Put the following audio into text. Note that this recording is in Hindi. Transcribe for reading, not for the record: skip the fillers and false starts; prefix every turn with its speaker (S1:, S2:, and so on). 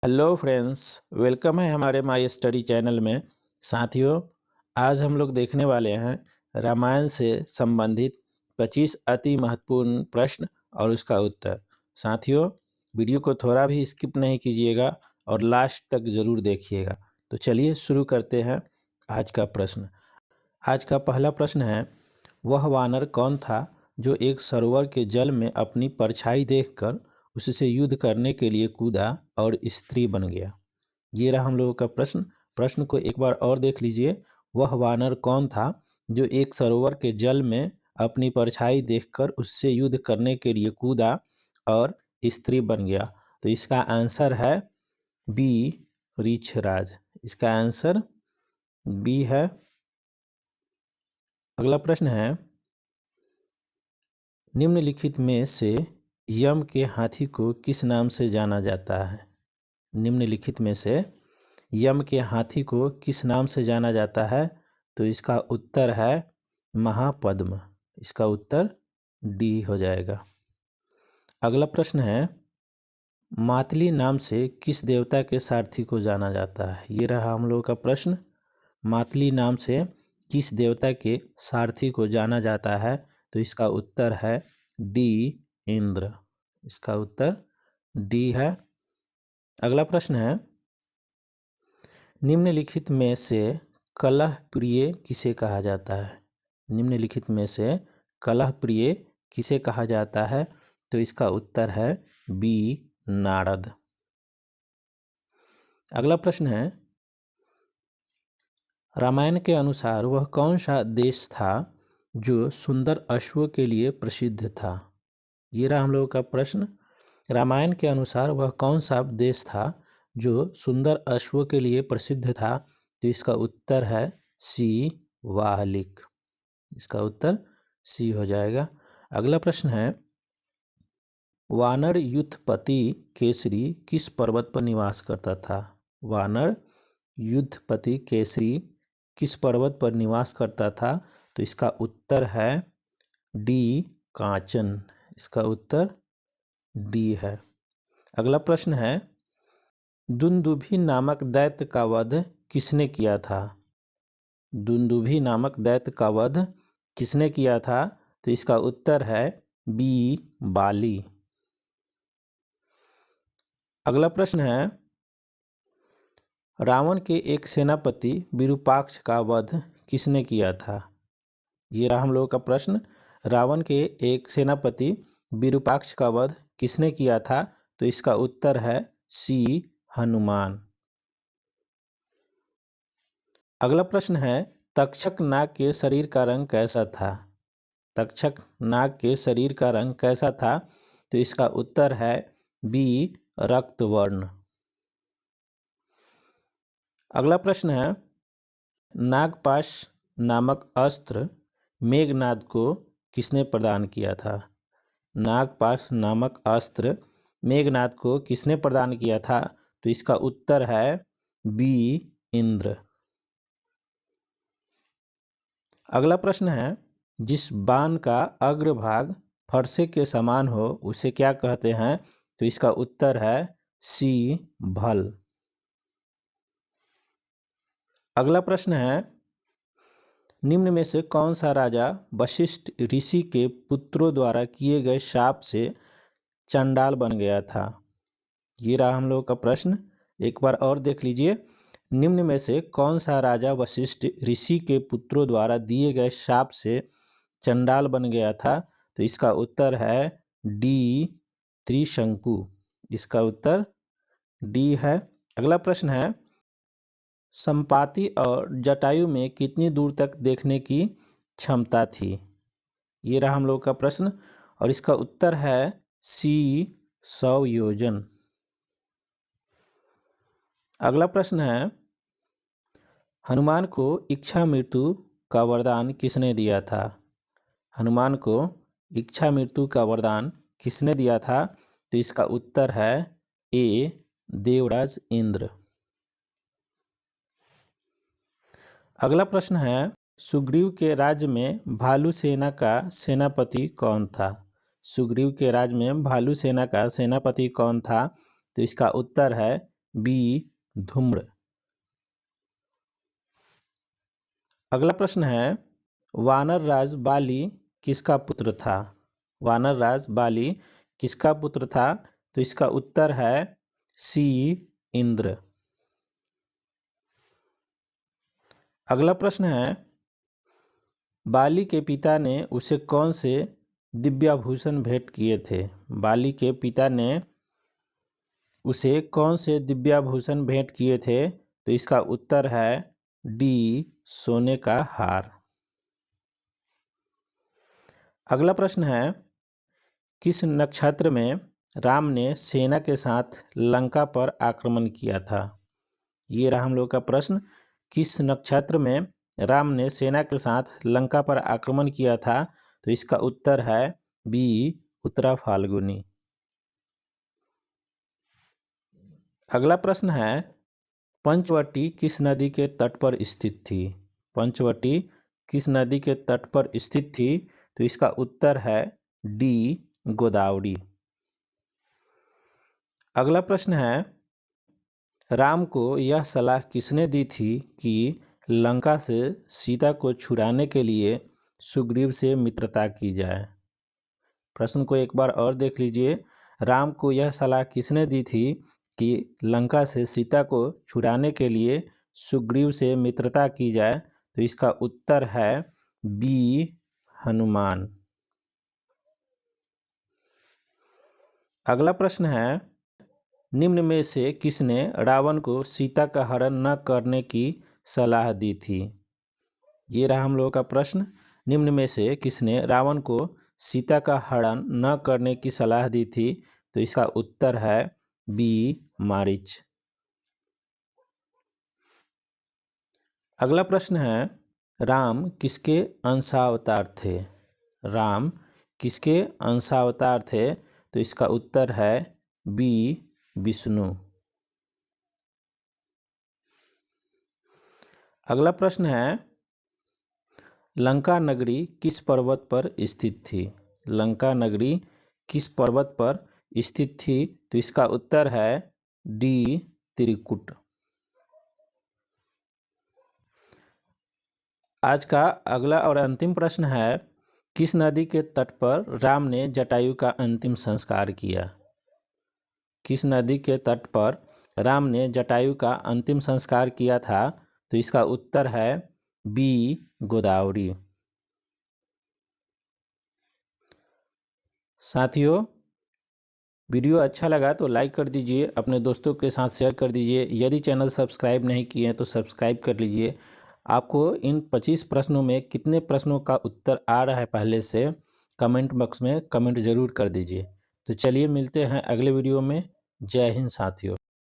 S1: हेलो फ्रेंड्स, वेलकम है हमारे माय स्टडी चैनल में। साथियों, आज हम लोग देखने वाले हैं रामायण से संबंधित 25 अति महत्वपूर्ण प्रश्न और उसका उत्तर। साथियों, वीडियो को थोड़ा भी स्किप नहीं कीजिएगा और लास्ट तक ज़रूर देखिएगा। तो चलिए शुरू करते हैं आज का प्रश्न। आज का पहला प्रश्न है, वह वानर कौन था जो एक सरोवर के जल में अपनी परछाई देखकर उससे युद्ध करने के लिए कूदा और स्त्री बन गया। ये रहा हम लोगों का प्रश्न। प्रश्न को एक बार और देख लीजिए। वह वानर कौन था जो एक सरोवर के जल में अपनी परछाई देखकर उससे युद्ध करने के लिए कूदा और स्त्री बन गया। तो इसका आंसर है बी, रीछराज। इसका आंसर बी है। अगला प्रश्न है, निम्नलिखित में से यम के हाथी को किस नाम से जाना जाता है? निम्नलिखित में से यम के हाथी को किस नाम से जाना जाता है? तो इसका उत्तर है महापद्म। इसका उत्तर डी हो जाएगा। अगला प्रश्न है, मातली नाम से किस देवता के सारथी को जाना जाता है? ये रहा हम लोगों का प्रश्न। मातली नाम से किस देवता के सारथी को जाना जाता है? तो इसका उत्तर है डी, इंद्र। इसका उत्तर डी है। अगला प्रश्न है, निम्नलिखित में से कलह प्रिय किसे कहा जाता है? निम्नलिखित में से कलह प्रिय किसे कहा जाता है? तो इसका उत्तर है बी, नारद। अगला प्रश्न है, रामायण के अनुसार वह कौन सा देश था जो सुंदर अश्वों के लिए प्रसिद्ध था? ये रहा हम लोगों का प्रश्न। रामायण के अनुसार वह कौन सा देश था जो सुंदर अश्वों के लिए प्रसिद्ध था? तो इसका उत्तर है सी, वाहलिक। इसका उत्तर सी हो जाएगा। अगला प्रश्न है, वानर युद्धपति केसरी किस पर्वत पर निवास करता था? वानर युद्धपति केसरी किस पर्वत पर निवास करता था? तो इसका उत्तर है डी, कांचन। इसका उत्तर डी है। अगला प्रश्न है, दुंदुभी नामक दैत्य का वध किसने किया था? दुंदुभी नामक दैत्य का वध किसने किया था? तो इसका उत्तर है बी, बाली। अगला प्रश्न है, रावण के एक सेनापति विरूपाक्ष का वध किसने किया था? ये रहा हम लोगों का प्रश्न। रावण के एक सेनापति विरूपाक्ष का वध किसने किया था? तो इसका उत्तर है सी, हनुमान। अगला प्रश्न है, तक्षक नाग के शरीर का रंग कैसा था? तक्षक नाग के शरीर का रंग कैसा था? तो इसका उत्तर है बी, रक्तवर्ण। अगला प्रश्न है, नागपाश नामक अस्त्र मेघनाद को किसने प्रदान किया था? नागपाश नामक अस्त्र मेघनाद को किसने प्रदान किया था? तो इसका उत्तर है बी, इंद्र। अगला प्रश्न है, जिस बाण का अग्रभाग फरसे के समान हो उसे क्या कहते हैं? तो इसका उत्तर है सी, भल। अगला प्रश्न है, निम्न में से कौन सा राजा वशिष्ठ ऋषि के पुत्रों द्वारा किए गए शाप से चंडाल बन गया था? ये रहा हम लोगों का प्रश्न। एक बार और देख लीजिए। निम्न में से कौन सा राजा वशिष्ठ ऋषि के पुत्रों द्वारा दिए गए शाप से चंडाल बन गया था? तो इसका उत्तर है डी, त्रिशंकु। इसका उत्तर डी है। अगला प्रश्न है, संपाति और जटायु में कितनी दूर तक देखने की क्षमता थी? ये रहा हम लोग का प्रश्न और इसका उत्तर है सी, 100 योजन। अगला प्रश्न है, हनुमान को इच्छा मृत्यु का वरदान किसने दिया था? हनुमान को इच्छा मृत्यु का वरदान किसने दिया था? तो इसका उत्तर है ए, देवराज इंद्र। अगला प्रश्न है, सुग्रीव के राज्य में भालू सेना का सेनापति कौन था? सुग्रीव के राज्य में भालू सेना का सेनापति कौन था? तो इसका उत्तर है बी धूम्र। अगला प्रश्न है, वानर राज बाली किसका पुत्र था? वानर राज बाली किसका पुत्र था? तो इसका उत्तर है सी इंद्र। अगला प्रश्न है, बाली के पिता ने उसे कौन से दिव्याभूषण भेंट किए थे? बाली के पिता ने उसे कौन से दिव्याभूषण भेंट किए थे? तो इसका उत्तर है डी सोने का हार। अगला प्रश्न है, किस नक्षत्र में राम ने सेना के साथ लंका पर आक्रमण किया था? ये रहा हम लोग का प्रश्न। किस नक्षत्र में राम ने सेना के साथ लंका पर आक्रमण किया था? तो इसका उत्तर है बी उत्तरा फाल्गुनी। अगला प्रश्न है, पंचवटी किस नदी के तट पर स्थित थी? पंचवटी किस नदी के तट पर स्थित थी? तो इसका उत्तर है डी गोदावरी। अगला प्रश्न है, राम को यह सलाह किसने दी थी कि लंका से सीता को छुड़ाने के लिए सुग्रीव से मित्रता की जाए? प्रश्न को एक बार और देख लीजिए। राम को यह सलाह किसने दी थी कि लंका से सीता को छुड़ाने के लिए सुग्रीव से मित्रता की जाए? तो इसका उत्तर है बी हनुमान। अगला प्रश्न है, निम्न में से किसने रावण को सीता का हरण न करने की सलाह दी थी? ये रहा हम लोगों का प्रश्न। निम्न में से किसने रावण को सीता का हरण न करने की सलाह दी थी? तो इसका उत्तर है बी मारीच। अगला प्रश्न है, राम किसके अंशावतार थे? राम किसके अंशावतार थे? तो इसका उत्तर है बी विष्णु। अगला प्रश्न है, लंका नगरी किस पर्वत पर स्थित थी? लंका नगरी किस पर्वत पर स्थित थी? तो इसका उत्तर है डी त्रिकुट। आज का अगला और अंतिम प्रश्न है, किस नदी के तट पर राम ने जटायु का अंतिम संस्कार किया? किस नदी के तट पर राम ने जटायु का अंतिम संस्कार किया था? तो इसका उत्तर है बी गोदावरी। साथियों, वीडियो अच्छा लगा तो लाइक कर दीजिए, अपने दोस्तों के साथ शेयर कर दीजिए। यदि चैनल सब्सक्राइब नहीं किए हैं तो सब्सक्राइब कर लीजिए। आपको इन 25 प्रश्नों में कितने प्रश्नों का उत्तर आ रहा है पहले से कमेंट बॉक्स में कमेंट जरूर कर दीजिए। तो चलिए मिलते हैं अगले वीडियो में। जय हिंद साथियों।